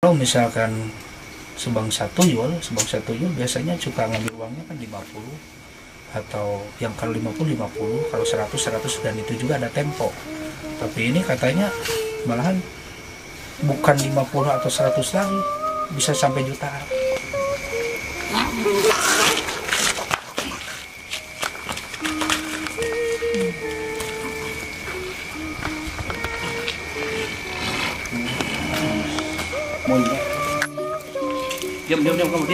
kalau misalkan Subang satu yul biasanya suka ngambil uangnya kan 50, atau yang kalau 50, kalau 100 dan itu juga ada tempo. Tapi ini katanya malahan bukan 50 atau 100 lagi, bisa sampai jutaan. Diam kamu,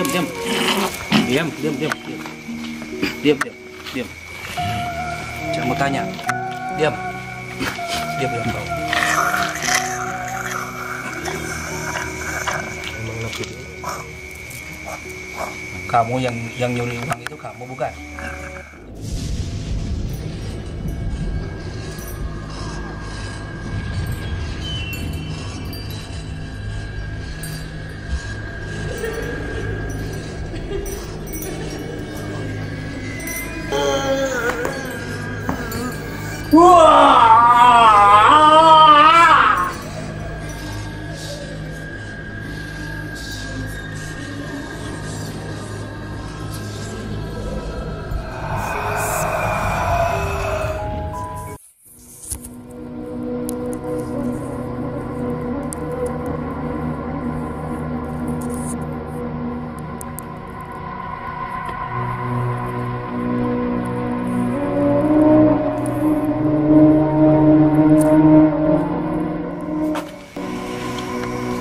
diam. Jangan mau tanya. Diam kau. Kamu yang nyuri uang itu kamu bukan?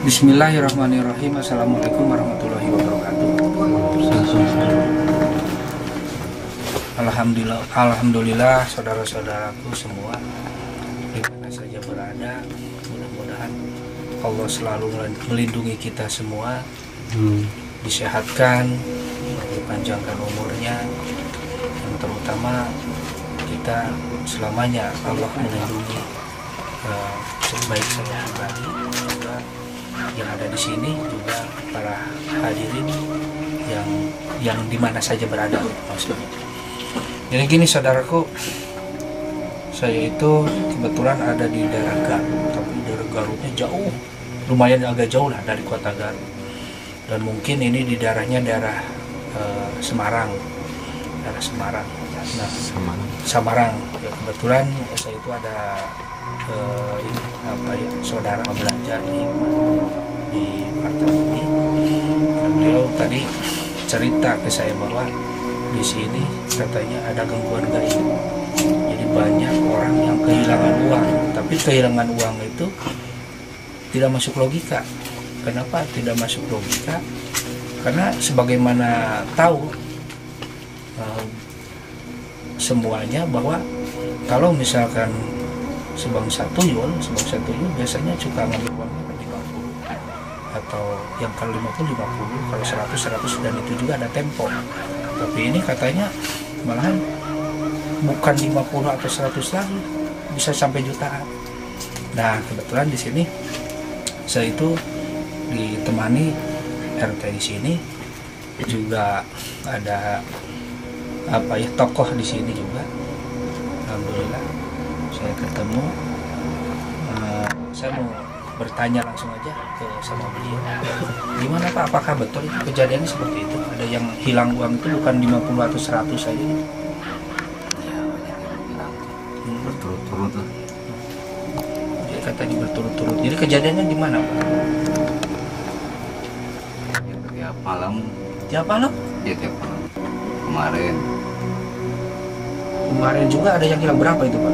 Bismillahirrahmanirrahim. Assalamualaikum warahmatullahi wabarakatuh. Alhamdulillah saudara-saudaraku semua di mana saja berada, mudah-mudahan Allah selalu melindungi kita semua, disehatkan, dipanjangkan umurnya, yang terutama kita selamanya Allah melindungi baik saya pribadi juga yang ada di sini, juga para hadirin yang di mana saja berada maksudnya. Jadi gini saudaraku, saya itu kebetulan ada di daerah Garut, tapi daerah Garutnya jauh, lumayan agak jauh lah dari kota Garut. Dan mungkin ini di daerah Semarang, Nah, Samarang. Ya, kebetulan saya itu ada saudara belajar di apartemen ini. Dan beliau tadi cerita ke saya bahwa di sini katanya ada gangguan gaib. Jadi banyak orang yang kehilangan uang, tapi kehilangan uang itu tidak masuk logika. Kenapa tidak masuk logika? Karena sebagaimana tahu semuanya bahwa kalau misalkan Subang satu yul biasanya suka ngambil uangnya kan 50, atau yang kalau 50, kalau 100 dan itu juga ada tempo. Tapi ini katanya malahan bukan 50 atau 100 lagi, bisa sampai jutaan. Nah, kebetulan di sini saya itu ditemani RT di sini, juga ada tokoh di sini juga. Alhamdulillah saya ketemu. Saya mau bertanya langsung aja sama beliau, gimana Pak, apakah betul itu kejadiannya seperti itu? Ada yang hilang uang itu bukan 50 atau 100 saja gitu? Ya, banyak yang hilang berturut-turut lah. Jadi katanya berturut-turut. Jadi kejadiannya gimana Pak? Ya, tiap malam. Tiap malam? Ya, tiap malam. Kemarin juga ada yang hilang, berapa itu Pak?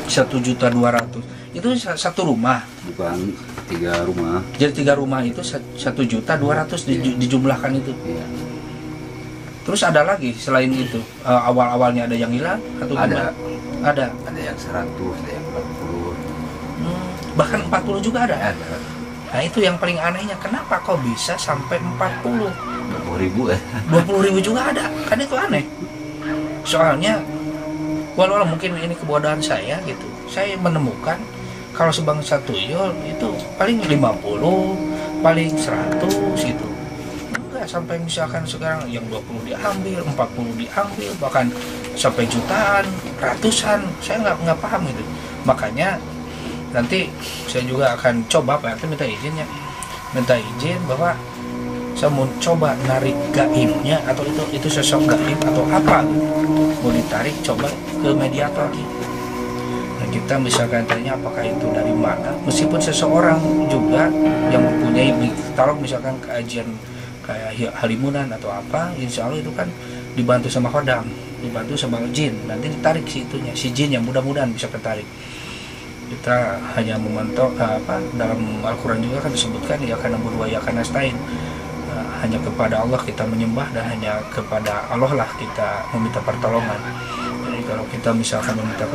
1.200.000. Itu satu rumah? Bukan, 3 rumah. Jadi 3 rumah itu 1.200.000 dijumlahkan itu? Iya. Terus ada lagi selain itu? Awal-awalnya ada yang hilang atau Ada. Ada? Ada yang 100, ada yang 40. Bahkan 40 juga ada? Ada. Nah itu yang paling anehnya, kenapa kok bisa sampai 40? 20.000 ya? 20.000 juga ada, kan itu aneh. Soalnya walau mungkin ini kebodohan saya gitu, saya menemukan kalau Subang satu yul itu paling 50, paling 100 gitu. Enggak sampai misalkan sekarang yang 20 diambil, 40 diambil, bahkan sampai jutaan, ratusan. Saya nggak paham itu. Makanya Nanti saya juga akan coba Pak RT minta izin ya, minta izin bahwa saya mau coba narik gaibnya atau itu sosok gaib atau apa gitu. Mau ditarik coba ke mediator gitu. Nah, kita misalkan tanya apakah itu dari mana, meskipun seseorang juga yang mempunyai, kalau misalkan kajian kayak halimunan atau apa, insya Allah itu kan dibantu sama khodam, dibantu sama jin, nanti ditarik si jin yang mudah-mudahan bisa ketarik. Kita hanya memantau dalam Al-Quran juga kan disebutkan ya karena berdua ya karena stain, hanya kepada Allah kita menyembah dan hanya kepada Allah lah kita meminta pertolongan. Jadi kalau kita misalkan meminta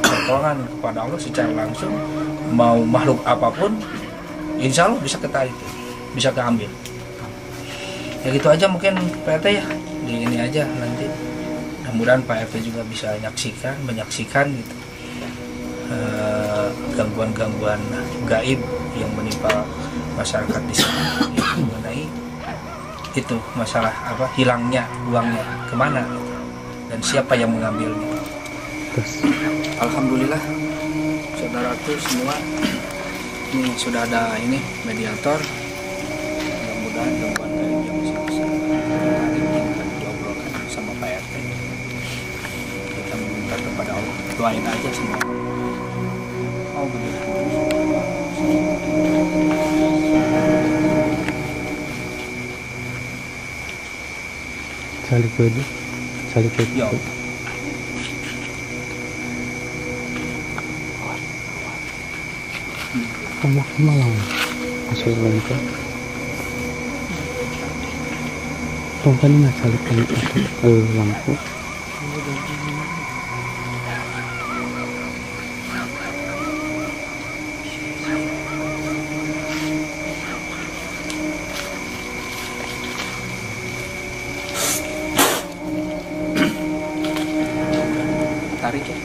pertolongan kepada Allah secara langsung, mau makhluk apapun insya Allah bisa ketarik, bisa keambil. Ya gitu aja mungkin Pak RT ya, di ini aja nanti mudah-mudahan Pak RT juga bisa menyaksikan gitu gangguan-gangguan gaib yang menimpa masyarakat di sini ya, mengenai itu masalah hilangnya uangnya kemana gitu, dan siapa yang mengambilnya. Alhamdulillah saudara tuh semua ini sudah ada ini mediator, mudah-mudahan gangguan gaib yang bisa akan diobrolkan sama Pak RT. Kita meminta kepada Allah, doain aja semua. Oh begitu. Salib itu. Ya. Kamu malam masuk lagi. Tongkat ini salib itu lampu. Tarik ya.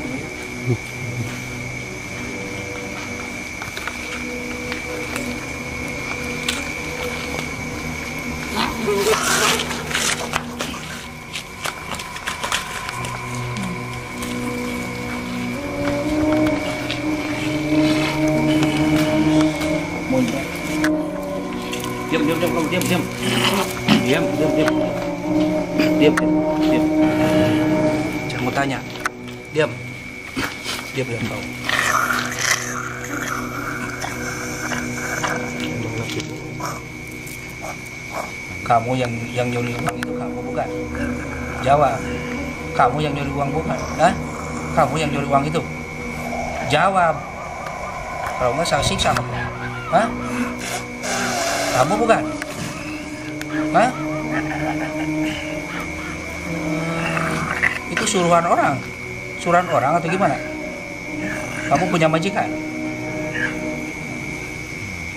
Diam. Jangan mau tanya. Diam kau. Kamu yang nyuri uang itu kamu bukan? Jawab. Kamu yang nyuri uang bukan? Hah? Kamu yang nyuri uang itu? Jawab. Kalau enggak saya siksa kamu. Hah? Kamu bukan? Hah? Itu suruhan orang atau gimana? Kamu punya majikan?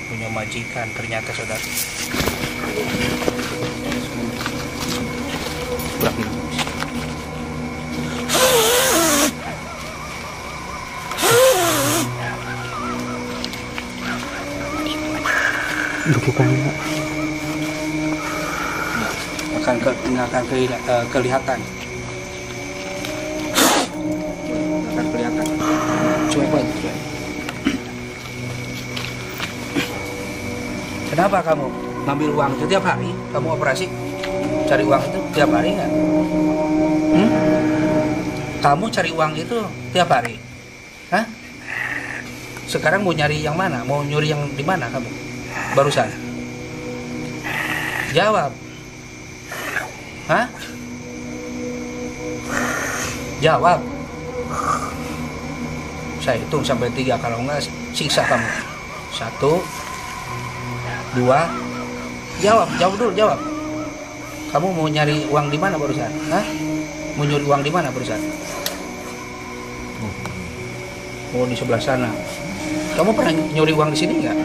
Punya majikan ternyata saudara. Dukukannya akan kelihatan. Cuek. Kenapa kamu ngambil uang itu tiap hari? Kamu operasi cari uang itu tiap hari nggak? Kamu cari uang itu tiap hari? Hah? Sekarang mau nyari yang mana? Mau nyuri yang di mana kamu? Barusan. Jawab. Hah? Jawab. Saya hitung sampai 3, kalau enggak siksa kamu. 1, 2. Jawab dulu. Kamu mau nyari uang di mana barusan? Hah? Mau nyuri uang di mana barusan? Oh, di sebelah sana. Kamu pernah nyuri uang di sini nggak?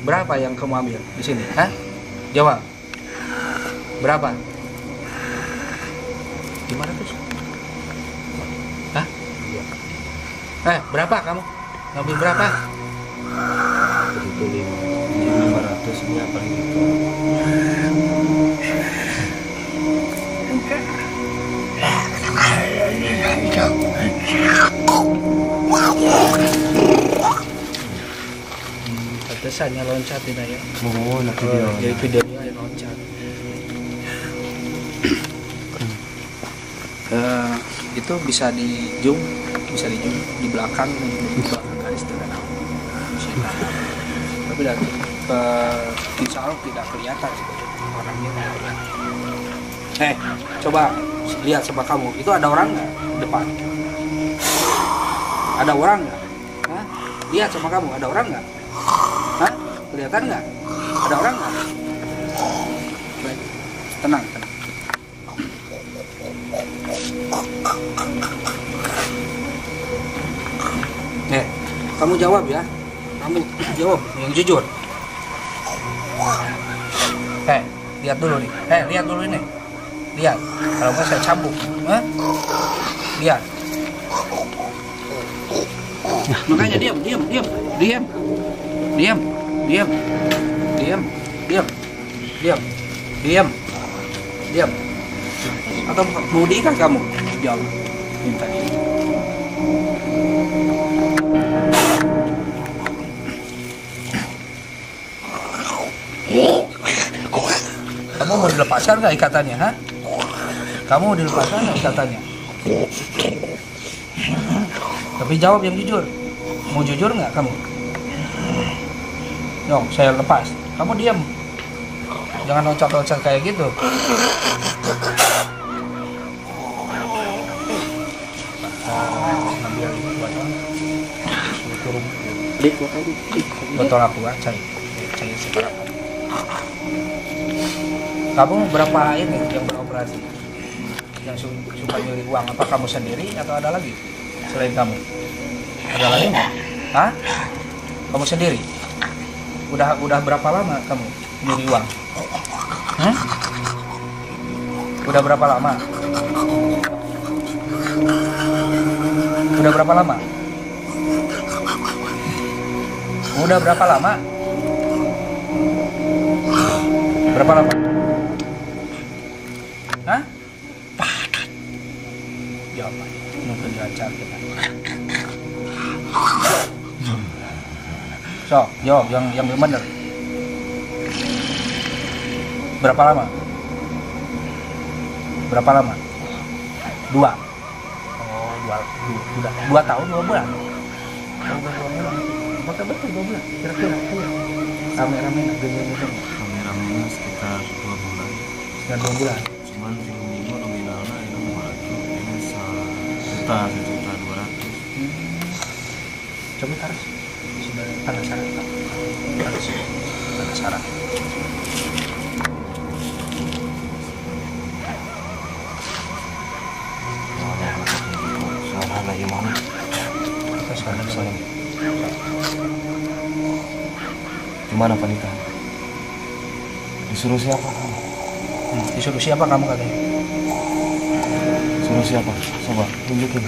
Berapa yang kamu ambil di sini? Hah? Jawab. Berapa? 500. Hah? Berapa kamu? Ngambil berapa? Itu 500 nya paling itu. Pantesannya loncat ini ya. Oh, nak Oh, video. jadi videonya yang loncat. Itu bisa di zoom di belakang garis dengan tapi insya Allah tidak kelihatan orangnya. Coba lihat sama kamu, itu ada orang nggak di depan? Ada orang nggak? Hah? Lihat sama kamu, ada orang nggak? Hah? Kelihatan nggak? Ada orang nggak? Baik. Tenang. Kamu jawab ya. Kamu jawab yang jujur. Lihat dulu nih. Lihat dulu ini. Lihat. Kalau nggak saya cambuk. Hah? Lihat. Makanya diam. Atau mau diikat kamu? Jawab. Minta diikat. Kamu mau dilepaskan nggak ikatannya, ha? Kamu mau dilepaskan nggak ikatannya? Tapi jawab yang jujur. Mau jujur nggak kamu? Dong, saya lepas. Kamu diam. Jangan loncat-loncat kayak gitu. Botol aku cari sekarang. Kamu berapa ini yang beroperasi? Yang suka nyuri uang? Apa kamu sendiri atau ada lagi selain kamu? Ada lagi nggak? Hah? Kamu sendiri? Udah berapa lama kamu nyuri uang? Udah berapa lama? Udah berapa lama? Udah berapa lama? Berapa lama? Hah? Padat. Jawab aja. Mungkin diacar kita. So, jawab yang benar. Berapa lama? Berapa lama? 2. Oh, 2 tahun 2 bulan. Apakah betul 2 bulan? Kira-kira. Rame-rame Rame-ramenya sekitar 2 bulan. Sekitar 2 bulan. Cuman film minggu nominalnya itu 500, ini 1.200.000. Coba taruh. Sudah penasaran. Penasaran. Suara lagi mana? Penasaran. Gimana Panita? Disuruh siapa kamu? Disuruh siapa kamu katanya? Suruh siapa? Coba tunjukin.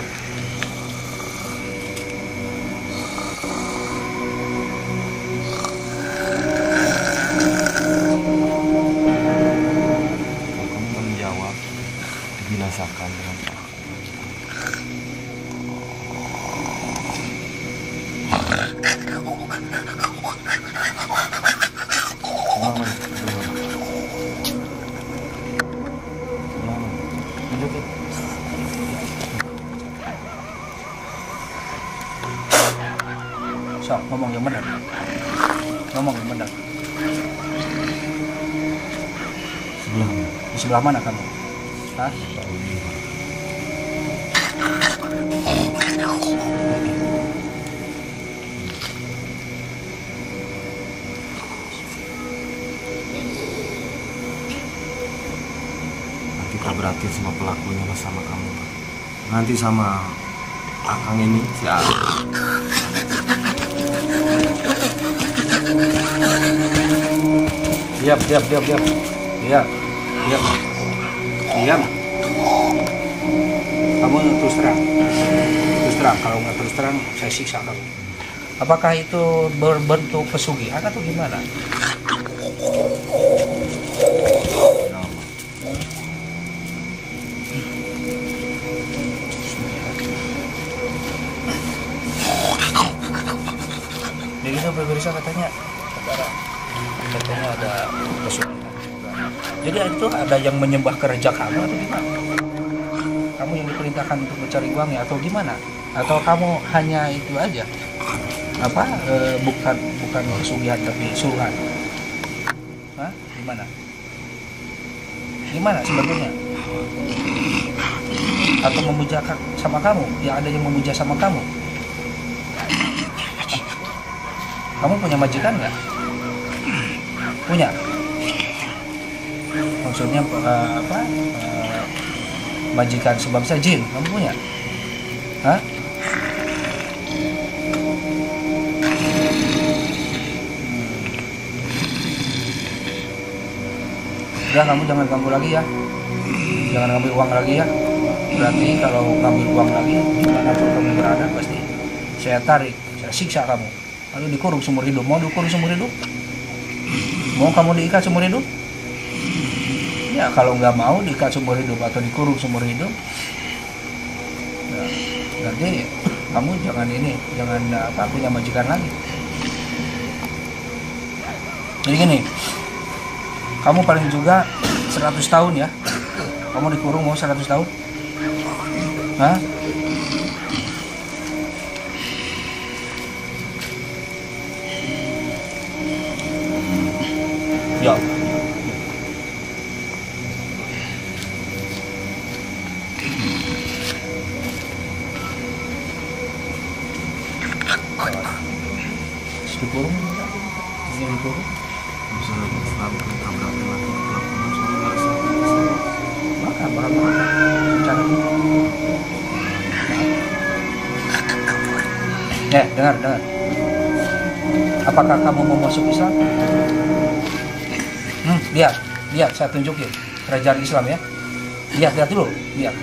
Kamu menjawab, dibinasakan dengan cara. So, ngomong yang benar. Ngomong yang benar. Sebelah. Di sebelah mana kamu? Hah? Kita berakhir sama pelakunya mas sama kamu. Nanti sama akang ini si A. Diam. Kamu terus terang. Kalau nggak terus terang, saya siksa kamu. Apakah itu berbentuk pesugihan atau gimana? Begitu pemirsa katanya ada kesulitan. Jadi itu ada yang menyembah ke raja kamu atau gimana? Kamu yang diperintahkan untuk mencari uangnya atau gimana? Atau kamu hanya itu aja? Bukan pesugihan tapi suruhan? Hah? Gimana? Gimana sebetulnya? Atau memuja sama kamu? Ya ada yang memuja sama kamu? Kamu punya majikan nggak? Punya? Maksudnya majikan sebangsa jin, kamu punya? Hah? Udah, kamu jangan ganggu lagi ya. Jangan ngambil uang lagi ya. Berarti kalau ngambil uang lagi, dimanapun kamu berada pasti saya tarik, saya siksa kamu. Lalu dikurung seumur hidup. Mau dikurung seumur hidup? Mau kamu diikat seumur hidup? Ya kalau nggak mau diikat seumur hidup atau dikurung seumur hidup, nah, nanti kamu jangan punya majikan lagi. Jadi gini, kamu paling juga 100 tahun ya. Kamu dikurung mau 100 tahun? Hah? Ya. Dikurung? Ini dikurung? Bisa tabrakin lagi pelakunya soalnya Bakal cara. Dengar. Apakah kamu mau masuk Islam? Lihat, saya tunjukin kerajaan Islam ya. Lihat dulu, lihat.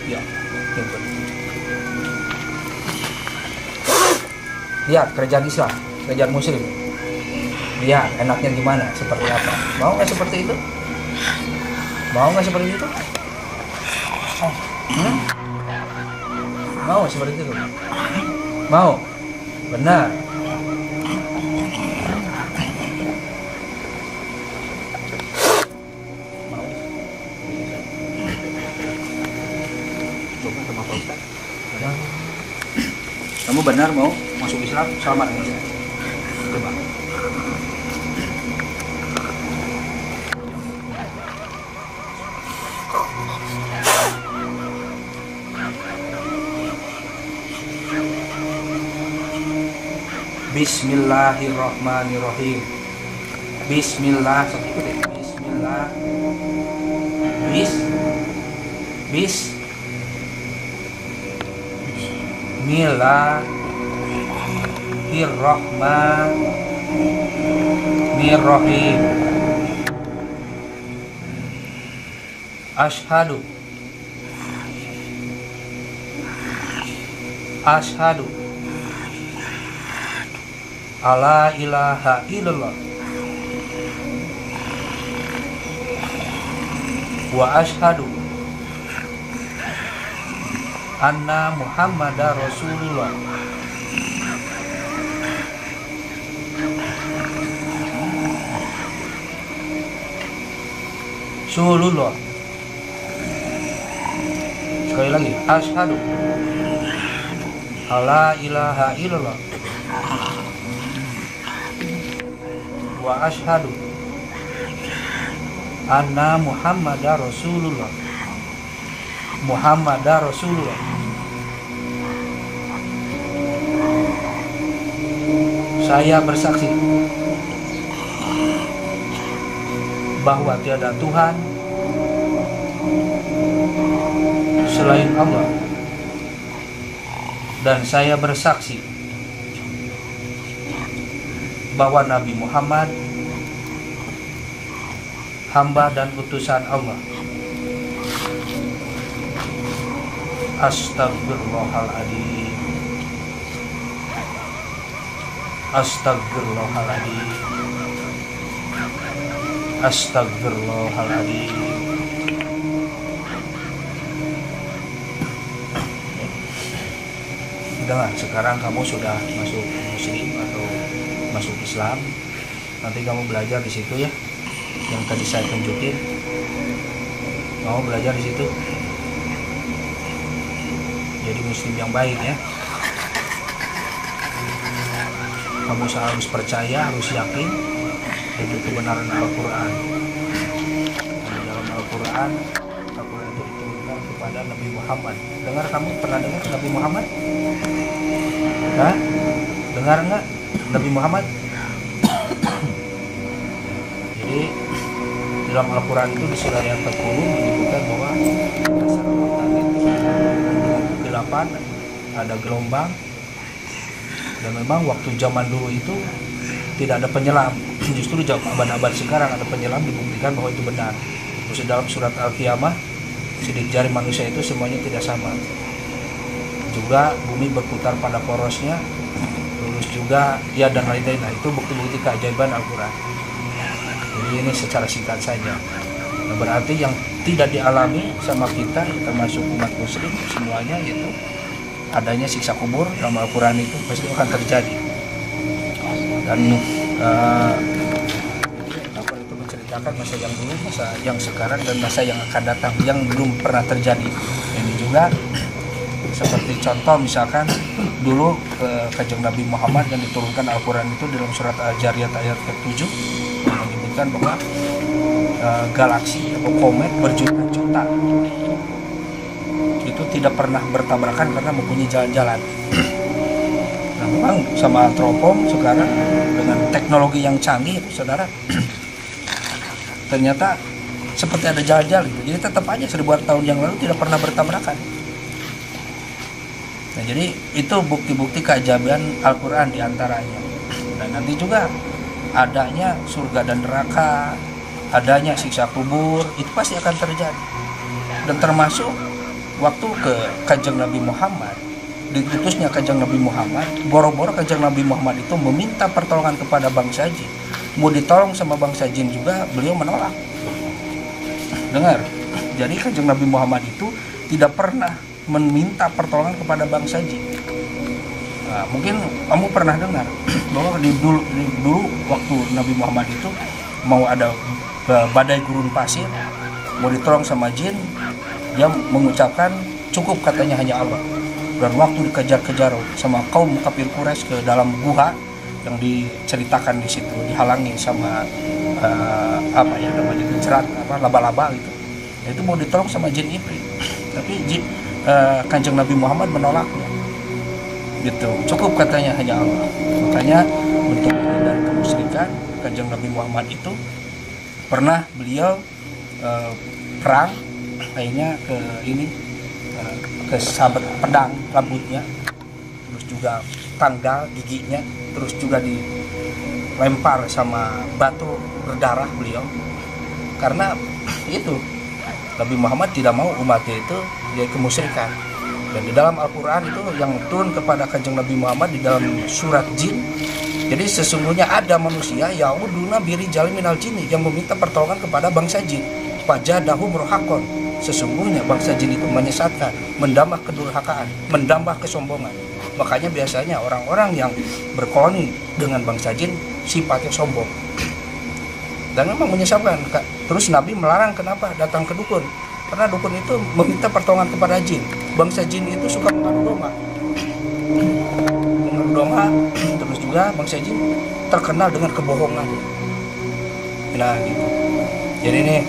Lihat kerajaan Islam, kerajaan Muslim. Lihat enaknya gimana, seperti apa. Mau nggak seperti itu? Mau nggak seperti itu? Mau seperti itu? Mau? Benar. Mau? Coba sama Pak Ustaz. Kamu benar mau masuk Islam? Selamat dengan saya. Coba. Bismillahirrahmanirrahim. Bismillah. Bismillah. Bismillahirrahmanirrahim. Ashhadu alla ilaha illallah wa ashhadu anna Muhammadar Rasulullah. Sekali lagi, ashhadu alla ilaha illallah wa ashhadu anna Muhammadar Rasulullah. Saya bersaksi bahwa tiada Tuhan selain Allah, dan saya bersaksi bahwa Nabi Muhammad hamba dan utusan Allah. Astagfirullahaladzim. Astagfirullahaladzim. Astagfirullahaladzim. Dengar, sekarang kamu sudah masuk Muslim atau masuk Islam. Nanti kamu belajar di situ ya, yang tadi saya tunjukin. Mau belajar di situ, jadi muslim yang baik ya. Kamu harus percaya, harus yakin dengan kebenaran Al-Quran. Di dalam Al-Quran itu diturunkan kepada Nabi Muhammad. Dengar, kamu pernah dengar Nabi Muhammad? Hah? Dengar nggak Nabi Muhammad? Jadi dalam Al-Quran itu di surah yang ke-10 menyebutkan bahwa dasar lautan itu dengan kegelapan, ada gelombang, dan memang waktu zaman dulu itu tidak ada penyelam. Justru abad-abad sekarang ada penyelam, dibuktikan bahwa itu benar. Terus dalam surat Al-Qiyamah, sidik jari manusia itu semuanya tidak sama. Juga bumi berputar pada porosnya, terus juga ya dan lain-lain. Nah, itu bukti-bukti keajaiban Al-Quran. Jadi ini secara singkat saja. Nah, berarti yang tidak dialami sama kita, termasuk umat muslim semuanya, yaitu adanya siksa kubur dalam Al-Quran itu pasti akan terjadi. Dan apa itu menceritakan masa yang dulu, masa yang sekarang, dan masa yang akan datang yang belum pernah terjadi. Ini juga seperti contoh misalkan dulu Kanjeng Nabi Muhammad yang diturunkan Al-Quran itu dalam surat Al-Jariyat ayat ke-7 menyebutkan bahwa galaksi atau komet berjuta-juta itu tidak pernah bertabrakan karena mempunyai jalan-jalan. Nah, memang sama teropong sekarang dengan teknologi yang canggih, saudara, ternyata seperti ada jalan-jalan gitu. Jadi tetap aja 1000 tahun yang lalu tidak pernah bertabrakan. Nah, jadi itu bukti-bukti keajaiban Al-Quran diantaranya. Dan nanti juga adanya surga dan neraka, adanya siksa kubur, itu pasti akan terjadi. Dan termasuk waktu ke Kanjeng Nabi Muhammad, diutusnya Kanjeng Nabi Muhammad, boro-boro Kanjeng Nabi Muhammad itu meminta pertolongan kepada bangsa jin. Mau ditolong sama bangsa jin juga beliau menolak. Dengar, jadi Kanjeng Nabi Muhammad itu tidak pernah meminta pertolongan kepada bangsa jin. Nah, mungkin kamu pernah dengar bahwa dulu waktu Nabi Muhammad itu mau ada badai gurun pasir, mau ditolong sama jin, dia mengucapkan cukup katanya hanya Allah. Dan waktu dikejar-kejar sama kaum kafir Quraisy ke dalam gua yang diceritakan di situ, dihalangi sama apa ya namanya jerat laba-laba gitu. Itu mau ditolong sama jin Ifrit, tapi Kanjeng Nabi Muhammad menolaknya. Gitu, cukup katanya hanya Allah. Makanya untuk menghindari kemusyrikan, Kanjeng Nabi Muhammad itu pernah beliau perang, akhirnya ke sabet pedang rambutnya, terus juga tanggal giginya, terus juga dilempar sama batu berdarah beliau. Karena itu Nabi Muhammad tidak mau umatnya itu jadi kemusyrikan. Dan di dalam Al-Quran itu yang turun kepada Kanjeng Nabi Muhammad di dalam surat jin, jadi sesungguhnya ada manusia ya'uduna birijal minal jinni yang meminta pertolongan kepada bangsa jin. Fajadahum rohakon, sesungguhnya bangsa jin itu menyesatkan, mendambah kedurhakaan, mendambah kesombongan. Makanya biasanya orang-orang yang berkoloni dengan bangsa jin sifatnya sombong dan memang menyesatkan. Terus Nabi melarang kenapa datang ke dukun, karena dukun itu meminta pertolongan kepada jin. Bangsa jin itu suka mengadu domba, terus juga bangsa jin terkenal dengan kebohongan. Nah gitu. Jadi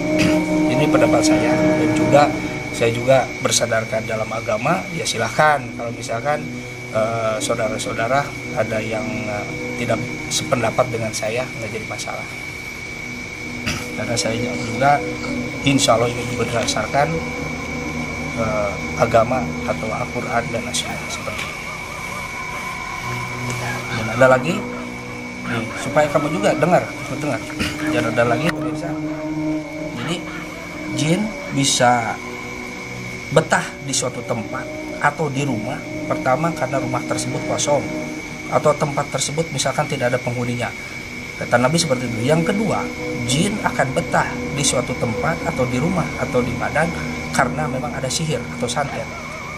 ini pendapat saya, dan juga saya juga bersadarkan dalam agama. Ya silahkan kalau misalkan saudara-saudara ada yang tidak sependapat dengan saya, nggak jadi masalah. Karena saya juga insya Allah ini berdasarkan agama atau Al-Quran dan As-Sunnah seperti itu. Dan ada lagi nih, supaya kamu juga dengar. Dan ada lagi pemirsa. Jadi jin bisa betah di suatu tempat atau di rumah. Pertama karena rumah tersebut kosong atau tempat tersebut misalkan tidak ada penghuninya. Kata Nabi seperti itu. Yang kedua, jin akan betah di suatu tempat atau di rumah atau di badan karena memang ada sihir atau santet.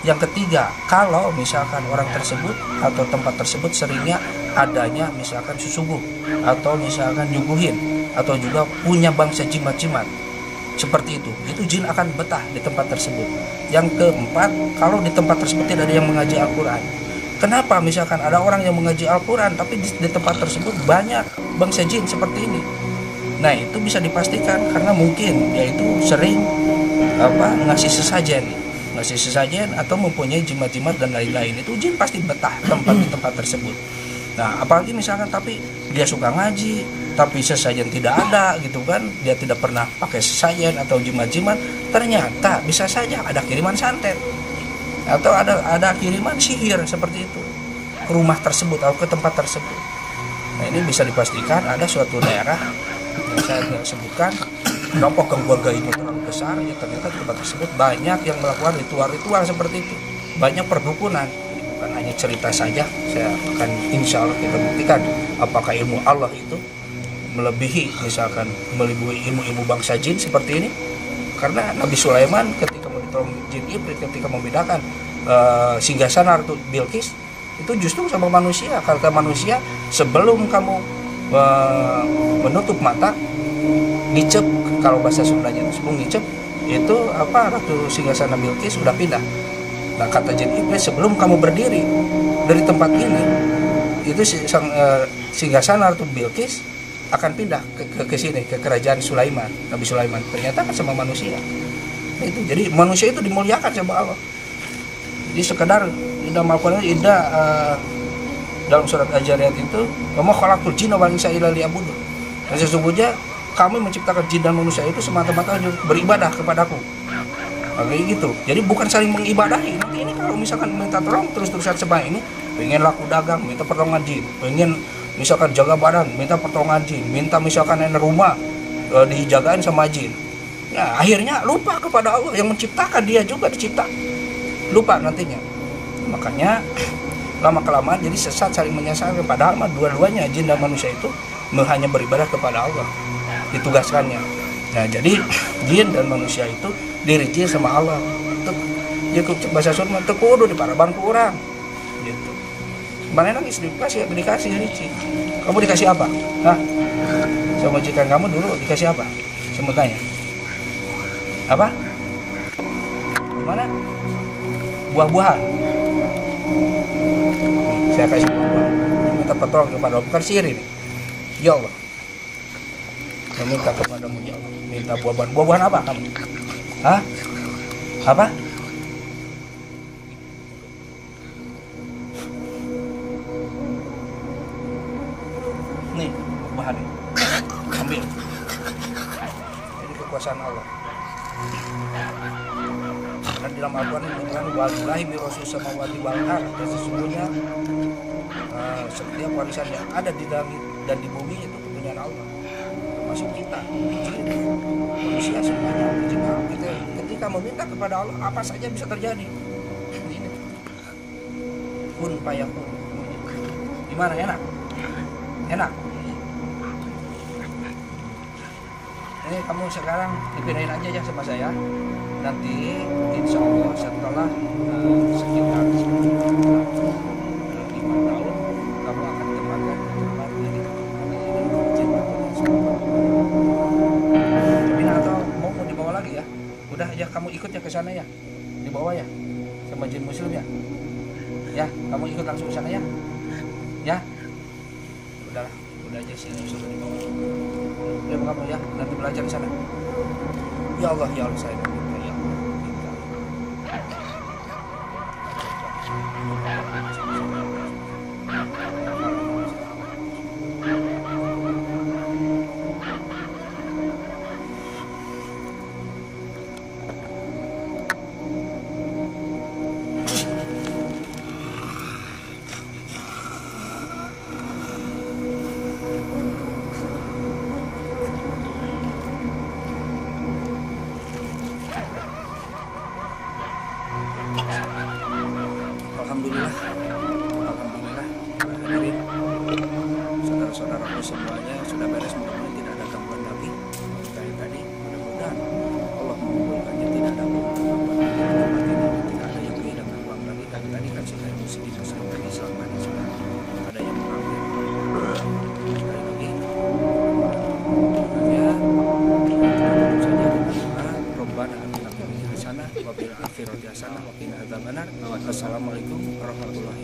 Yang ketiga, kalau misalkan orang tersebut atau tempat tersebut seringnya adanya misalkan susubuh atau misalkan nyuguhin atau juga punya bangsa jimat-jimat seperti itu jin akan betah di tempat tersebut. Yang keempat, kalau di tempat tersebut tidak ada yang mengaji Al-Quran. Kenapa misalkan ada orang yang mengaji Al-Quran tapi di tempat tersebut banyak bangsa jin seperti ini? Nah, itu bisa dipastikan karena mungkin dia itu sering ngasih sesajen atau mempunyai jimat-jimat dan lain-lain. Itu jin pasti betah di tempat tersebut. Nah, apalagi misalkan tapi dia suka ngaji tapi sesajen tidak ada gitu kan, dia tidak pernah pakai sesajen atau jimat-jimat, ternyata bisa saja ada kiriman santet atau ada kiriman sihir seperti itu ke rumah tersebut atau ke tempat tersebut. Nah, ini bisa dipastikan ada suatu daerah yang saya tidak sebutkan, dampak gangguan gaibnya terlalu besar, ya ternyata di tempat tersebut banyak yang melakukan ritual-ritual seperti itu, banyak perdukunan. Bukan hanya cerita saja, saya akan insya Allah kita buktikan apakah ilmu Allah itu melebihi misalkan melebihi ilmu bangsa jin seperti ini. Karena Nabi Sulaiman ketika ditolong jin iblis ketika membedakan singgasana Ratu Bilqis itu justru sama manusia. Kata manusia, sebelum kamu menutup mata dicep, kalau bahasa Sundanya sebelum dicep itu Ratu singgasana Bilqis sudah pindah. Nah, kata jin iblis, sebelum kamu berdiri dari tempat ini itu singgasana Ratu Bilqis akan pindah ke sini, ke kerajaan Sulaiman, Nabi Sulaiman. Ternyata kan sama manusia. Itu jadi manusia itu dimuliakan sama Allah. Jadi sekedar dalam Al-Qur'an dalam surat Al-Jariyat itu, "Wa ma khalaqtul jinna wal insa illa liya'budun." Dan sesungguhnya kami menciptakan jin dan manusia itu semata-mata beribadah kepadaku. Kayak gitu. Jadi bukan saling mengibadahi. Nanti ini kalau misalkan minta tolong terus-terusan seperti ini, pengen laku dagang, minta pertolongan jin, pengen misalkan jaga badan, minta pertolongan jin, minta misalkan rumah dijagain sama jin. Nah, akhirnya lupa kepada Allah yang menciptakan, dia juga dicipta. Lupa nantinya. Makanya lama-kelamaan jadi sesat, saling menyesatkan. Padahal dua-duanya jin dan manusia itu hanya beribadah kepada Allah, ditugaskannya. Nah, jadi jin dan manusia itu dirijil sama Allah. Itu bahasa Sunda teu kudu diparaban ku urang. Gitu. Mana nangis dikasih rizki. Kamu dikasih apa? Hah? Sama majikan kamu dulu dikasih apa? Saya mau tanya. Apa? Gimana? Buah-buahan. Saya kasih buah-buahan. Minta pertolongan kepada Allah, bukan sihir ini. Ya Allah. Meminta kepadamu ya Allah. Minta buah-buahan. Buah-buahan apa kamu? Hah? Apa? Nih, bahan ini. Ambil. Ini kekuasaan Allah. Karena di dalam Al-Quran dikatakan wallahi bi rasul samawati wal ardh, dan sesungguhnya setiap warisan yang ada di langit dan di bumi itu kepunyaan Allah. Termasuk kita, manusia semuanya. Kita ketika meminta kepada Allah, apa saja bisa terjadi. Ini kun payakun. Gimana, enak? Enak. Ini kamu sekarang dipindahin aja ya sama saya. Nanti insya Allah setelah sekitar 5 tahun kamu akan ditempatkan di tempat ini. Atau mau dibawa lagi ya? Udah ya, kamu ikut ya ke sana ya, dibawa ya sama jin muslim ya. Ya, kamu ikut langsung ke sana ya. Ya, udahlah, udah aja sih sudah dibawa. Ya kamu ya, nanti belajar di sana. Ya Allah saya minta ya Allah. Alhamdulillah hadirin saudara-saudaraku semuanya sudah beres, mudah-mudahan tidak ada gangguan lagi. Tadi mudah-mudahan Allah mengabulkannya, tidak ada gangguan lagi, tidak ada yang kehilangan uang lagi. Tadi kan sudah muslim tadi selama ini sudah ada yang mengambil hasanah wa qina adzabannar. Wassalamualaikum warahmatullahi